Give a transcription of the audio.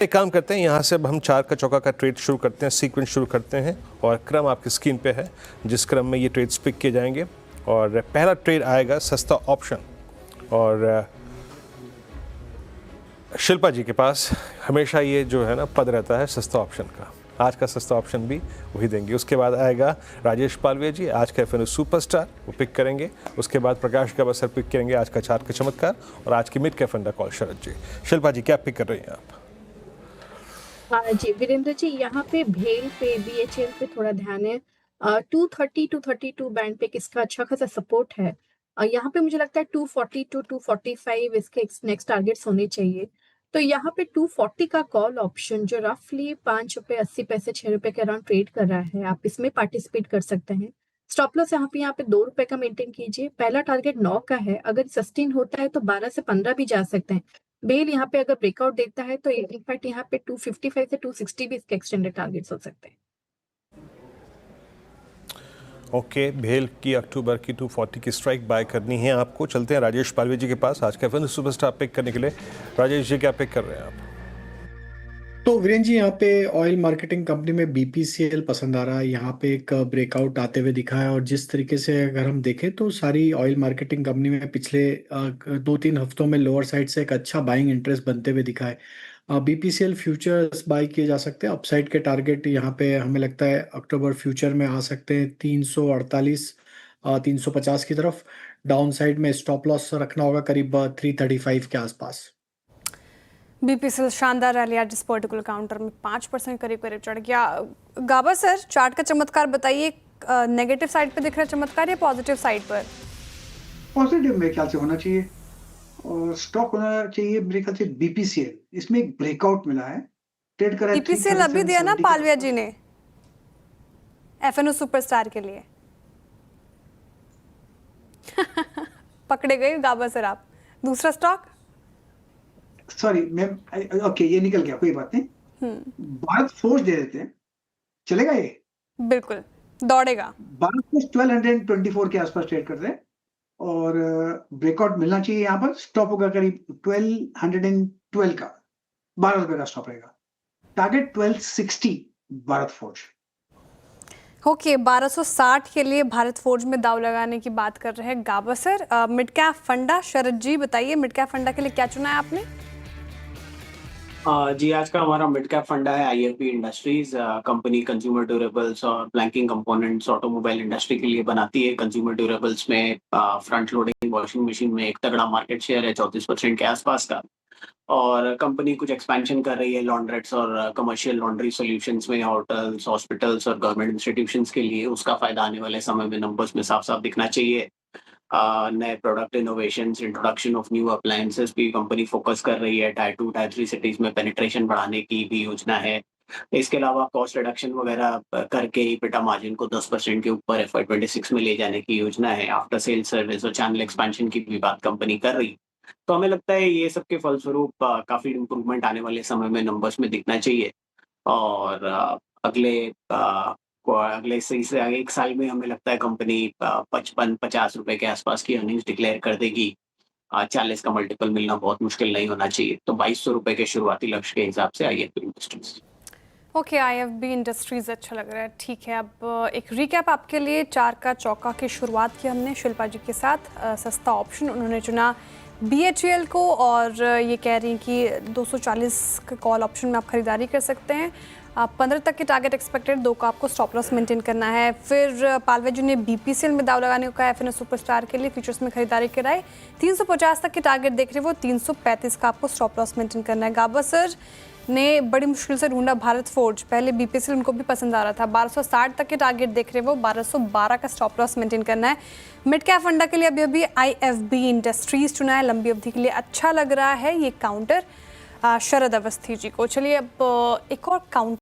एक काम करते हैं, यहाँ से अब हम 4 का चौका का ट्रेड शुरू करते हैं, सीक्वेंस शुरू करते हैं और क्रम आपकी स्क्रीन पे है जिस क्रम में ये ट्रेड्स पिक किए जाएंगे। और पहला ट्रेड आएगा सस्ता ऑप्शन, और शिल्पा जी के पास हमेशा ये जो है ना पद रहता है सस्ता ऑप्शन का। आज का सस्ता ऑप्शन भी वही देंगे। उसके बाद आएगा राजेश पालवे जी, आज का एफएनओ सुपरस्टार वो पिक करेंगे। उसके बाद प्रकाश गावस्कर पिक करेंगे आज का 4 का चमत्कार, और आज की मिड कैप फंडा कॉल शरद जी। शिल्पा जी क्या पिक कर रही हैं आप? हाँ जी वीरेंद्र जी, यहाँ पे भेल पे बीएचएल पे थोड़ा ध्यान है। 230 232 बैंड पे किसका अच्छा खासा सपोर्ट है। यहाँ पे मुझे लगता है 240 टू 245 इसके नेक्स्ट टारगेट्स होने चाहिए। तो यहाँ पे 240 का कॉल ऑप्शन जो रफली 5 रुपए 80 पैसे 6 रुपए के अराउंड ट्रेड कर रहा है, आप इसमें पार्टिसिपेट कर सकते हैं। स्टॉप लॉस यहाँ पे 2 रुपए का मेंटेन कीजिए। पहला टारगेट 9 का है, अगर सस्टेन होता है तो 12 से 15 भी जा सकते हैं। बेल यहाँ पे अगर ब्रेकआउट देता है तो इनफैक्ट यहाँ पे 255 से 260 भी इसके एक्सटेंडेड टारगेट्स हो सकते हैं। ओके, भेल की अक्टूबर की 240 की स्ट्राइक बाय करनी है आपको। चलते हैं राजेश पालवे जी के पास आज का एफएनओ सुपरस्टार पिक करने के लिए। राजेश जी क्या पिक कर रहे हैं आप? तो वीरेन जी, यहाँ पे ऑयल मार्केटिंग कंपनी में बीपीसीएल पसंद आ रहा है। यहाँ पे एक ब्रेकआउट आते हुए दिखा है, और जिस तरीके से अगर हम देखें तो सारी ऑयल मार्केटिंग कंपनी में पिछले 2-3 हफ्तों में लोअर साइड से एक अच्छा बाइंग इंटरेस्ट बनते हुए दिखा है। बीपीसीएल फ्यूचर्स बाई किए जा सकते हैं। अपसाइड के टारगेट यहाँ पे हमें लगता है अक्टूबर फ्यूचर में आ सकते हैं 348 350 की तरफ। डाउन साइड में स्टॉप लॉस रखना होगा करीब 335 के आसपास। बीपीसीएल शानदार रैली आज इस पर्टिकुलर काउंटर में 5% करीब चढ़ गया। गाबा सर, चार्ट का चमत्कार बताइए, नेगेटिव साइड पे दिख रहा है चमत्कार या पॉजिटिव साइड पर? पॉजिटिव मेरे ख्याल से होना चाहिए, और स्टॉक होना चाहिए मेरे ख्याल से बीपीसीएल। इसमें एक ब्रेकआउट मिला है, ट्रेड करा है। बीपीसीएल अभी दिया ना पालविया जी ने एफएनओ सुपरस्टार के लिए। पकड़े गए गाबा सर आप। दूसरा स्टॉक, सॉरी मैम, ओके ये निकल गया, कोई बात नहीं। भारत फोर्ज दे देते हैं, चलेगा ये? बिल्कुल दौड़ेगा। भारत फोर्ज 1224 के आसपास ट्रेड करते हैं, और ब्रेकआउट मिलना चाहिए। यहाँ पर स्टॉप होगा करीब 1212 का, 12 रुपए का स्टॉप रहेगा। Target 1260 Bharat forge. ओके, 1260 के लिए भारत फोर्ज में दाव लगाने की बात कर रहे हैं गाबा सर। मिड कैप फंडा शरद जी बताइए, मिड कैप फंडा के लिए क्या चुना है आपने? जी, आज का हमारा मिड कैप फंडा है IFB industries. Company consumer durables और ब्लैंकिंग कंपोनेंट्स ऑटोमोबाइल इंडस्ट्री के लिए बनाती है। कंज्यूमर ड्यूरेबल्स में फ्रंट लोडिंग वॉशिंग मशीन में एक तगड़ा मार्केट शेयर है 34% के आसपास का, और कंपनी कुछ एक्सपेंशन कर रही है लॉन्ड्रेट्स और कमर्शियल लॉन्ड्री सॉल्यूशंस में, होटल्स, हॉस्पिटल्स और गवर्नमेंट इंस्टीट्यूशंस के लिए। उसका फायदा आने वाले समय में नंबर्स में साफ साफ दिखना चाहिए। नए product innovations, introduction of new appliances भी कंपनी फोकस कर रही है। टायर 2 टायर 3 सिटीज में पेनिट्रेशन बढ़ाने की भी योजना है। इसके अलावा कॉस्ट रिडक्शन वगैरह करके EBITDA मार्जिन को 10% के ऊपर FY26 में ले जाने की योजना है। आफ्टर सेल सर्विस और चैनल एक्सपेंशन की भी बात कंपनी कर रही। तो हमें लगता है ये सब के फलस्वरूप काफी इंप्रूवमेंट आने वाले समय में नंबर्स में दिखना चाहिए, और अगले से एक साल में हमें लगता है कंपनी 55-50 रुपए के आसपास की अर्निंग्स डिक्लेयर कर देगी। 40 का मल्टीपल मिलना बहुत मुश्किल नहीं होना चाहिए। तो 2200 रुपए के शुरुआती लक्ष्य के हिसाब से IFB industries. Okay, IFB industries अच्छा लग रहा है, ठीक है। अब एक रिकैप आपके लिए। 4 का चौका की शुरुआत की हमने शिल्पा जी के साथ। सस्ता ऑप्शन उन्होंने चुना बीएचईएल को, और ये कह रही हैं कि 240 के कॉल ऑप्शन में आप खरीदारी कर सकते हैं। 15 तक के टारगेट एक्सपेक्टेड, 2 का आपको स्टॉप लॉस मेंटेन करना है। फिर पालवे जी ने बीपीसीएल में दाव लगाने को कहा, एफएनओ सुपरस्टार के लिए फ्यूचर्स में खरीदारी कराए। 350 तक के टारगेट देख रहे वो, 335 का आपको स्टॉप लॉस मेंटेन करना है। गाबा सर ने बड़ी मुश्किल से ढूंढा भारत फोर्ज, पहले बीपीसीएल उनको भी पसंद आ रहा था। 1260 तक के टारगेट देख रहे वो, 1212 का स्टॉप लॉस मेंटेन करना है। मिड कैप फंडा के लिए अभी आईएफबी इंडस्ट्रीज चुना है, लंबी अवधि के लिए अच्छा लग रहा है ये काउंटर शरद अवस्थी जी को। चलिए अब एक और काउंटर